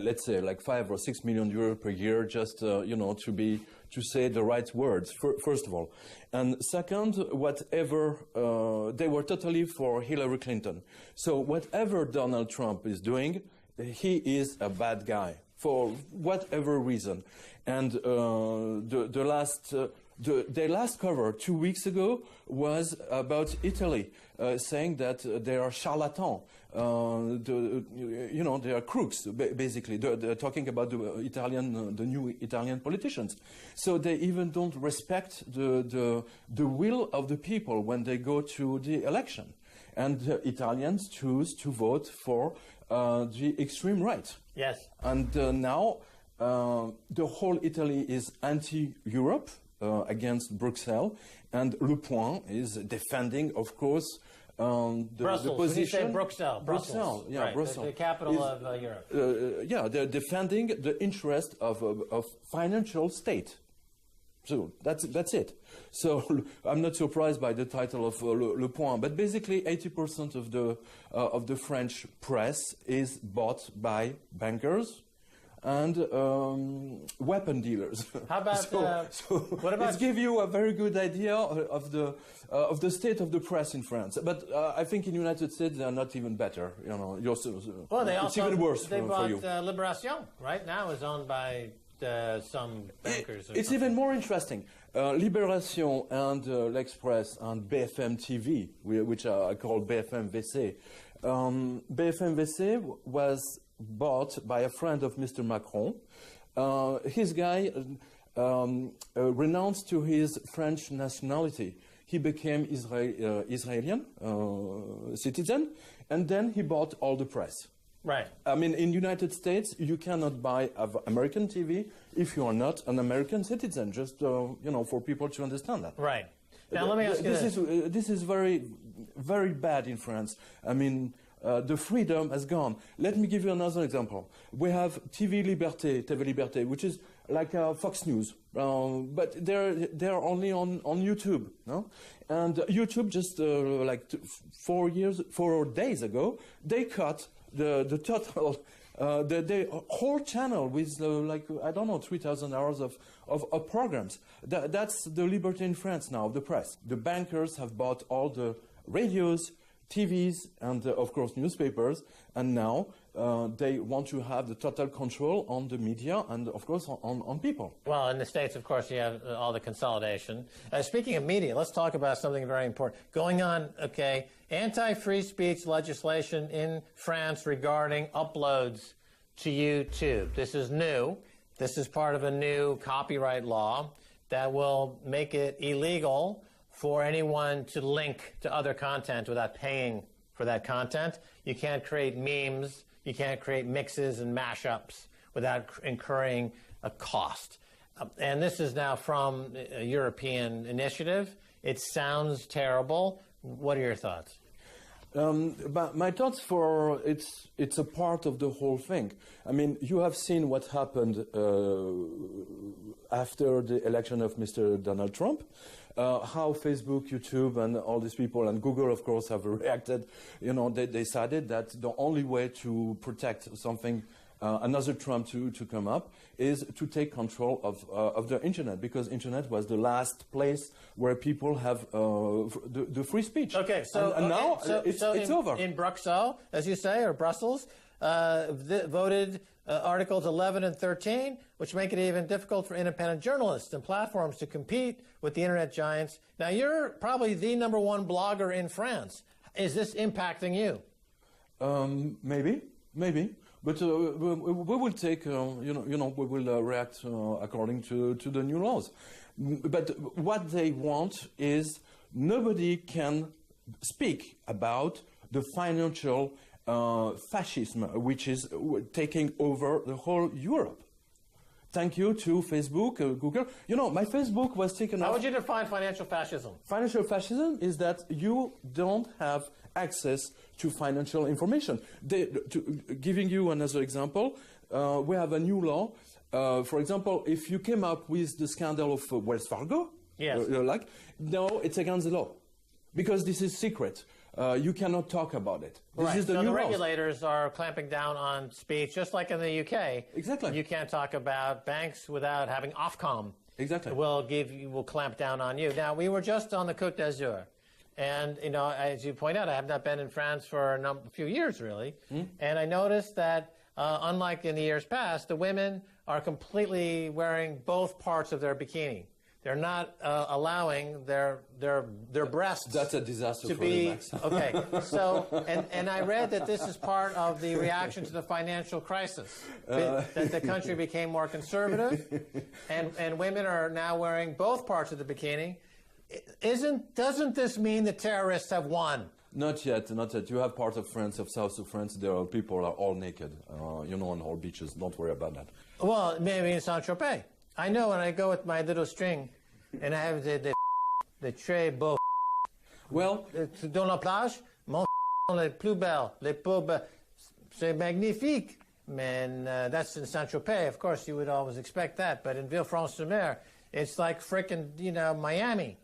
let's say like 5 or 6 million euros per year, just to say the right words. First of all, and second, whatever they were totally for Hillary Clinton. So whatever Donald Trump is doing, he is a bad guy for whatever reason. And their last cover 2 weeks ago was about Italy, saying that they are charlatans. They are crooks, basically. They're talking about the new Italian politicians. So they even don't respect the will of the people when they go to the election. And the Italians choose to vote for the extreme right. Yes. And now the whole Italy is anti-Europe. Against Bruxelles, and Le Point is defending, of course, the position. When you say Bruxelles. Yeah, right, Brussels. The capital of Europe. They're defending the interest of financial state. So that's it. So I'm not surprised by the title of Le Point, but basically 80% of the French press is bought by bankers and weapon dealers. How about what about? It gives you a very good idea of the state of the press in France. But I think in the United States they are not even better. It's even worse for you. Libération right now is owned by some bankers. It's even more interesting. Libération and L'Express and BFM TV, which I call BFM VC. BFM VC was bought by a friend of Mr. Macron. His guy renounced to his French nationality. He became Israeli citizen, and then he bought all the press. Right. I mean, in the United States, you cannot buy American TV if you are not an American citizen, just, for people to understand that. Right. Now, let me ask you this. This is very, very bad in France. I mean, the freedom has gone. Let me give you another example. We have TV Liberté, which is like Fox News, but they're only on YouTube, no? And YouTube just 4 days ago, they cut the total the whole channel with 3,000 hours of programs. That's the liberty in France now, the press. The bankers have bought all the radios, TVs, and of course newspapers, and now they want to have the total control on the media and of course on people. Well, in the States, of course, you have all the consolidation. Speaking of media, let's talk about something very important. Going on, anti-free speech legislation in France regarding uploads to YouTube. This is new. This is part of a new copyright law that will make it illegal for anyone to link to other content without paying for that content. You can't create memes. You can't create mixes and mashups without incurring a cost. And this is now from a European initiative. It sounds terrible. What are your thoughts? But my thoughts it's a part of the whole thing. I mean, you have seen what happened after the election of Mr. Donald Trump, how Facebook, YouTube, and all these people, and Google, of course, have reacted. They decided that the only way to protect something, another Trump to come up, is to take control of the internet, because internet was the last place where people have the free speech. Okay, so it's over. In Bruxelles, as you say, or Brussels, voted Articles 11 and 13, which make it even difficult for independent journalists and platforms to compete with the internet giants. Now, you're probably the #1 blogger in France. Is this impacting you? Maybe. But we will take, we will react according to the new laws. But what they want is nobody can speak about the financial fascism, which is taking over the whole Europe. Thank you to Facebook, Google. My Facebook was taken off. How would you define financial fascism? Financial fascism is that you don't have access to financial information. Giving you another example, we have a new law. For example, if you came up with the scandal of Wells Fargo, yes. no, it's against the law. Because this is secret. You cannot talk about it. This is the so new the laws. regulators are clamping down on speech, just like in the UK. Exactly. You can't talk about banks without having Ofcom. Exactly. Will clamp down on you. Now, we were just on the Côte d'Azur. And, you know, as you point out, I have not been in France for a few years, really. And I noticed that, unlike in the years past, the women are completely wearing both parts of their bikini. They're not allowing their breasts. That's a disaster to for be the Max. okay. So, and I read that this is part of the reaction to the financial crisis. That the country became more conservative, and women are now wearing both parts of the bikini. Doesn't this mean the terrorists have won? Not yet, not yet. You have part of France, of south of France, there are people are all naked, you know, on all beaches. Don't worry about that. Well, maybe in Saint-Tropez. I know when I go with my little string, and I have the très beau. Well, dans la plage, mon les plus belles, les plus belles. C'est magnifique. Man, that's in Saint-Tropez. Of course, you would always expect that. But in Villefranche-sur-Mer, it's like frickin', you know, Miami.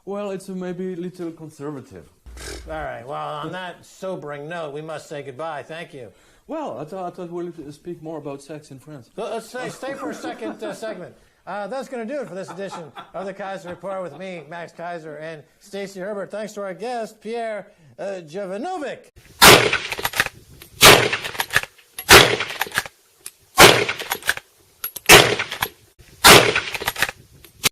well, it's maybe a little conservative. All right. Well, on that sobering note, we must say goodbye. Thank you. Well, I thought we'll speak more about sex in France. So let's stay for a second segment. That's going to do it for this edition of the Keiser Report with me, Max Keiser, and Stacey Herbert. Thanks to our guest, Pierre Jovanovic.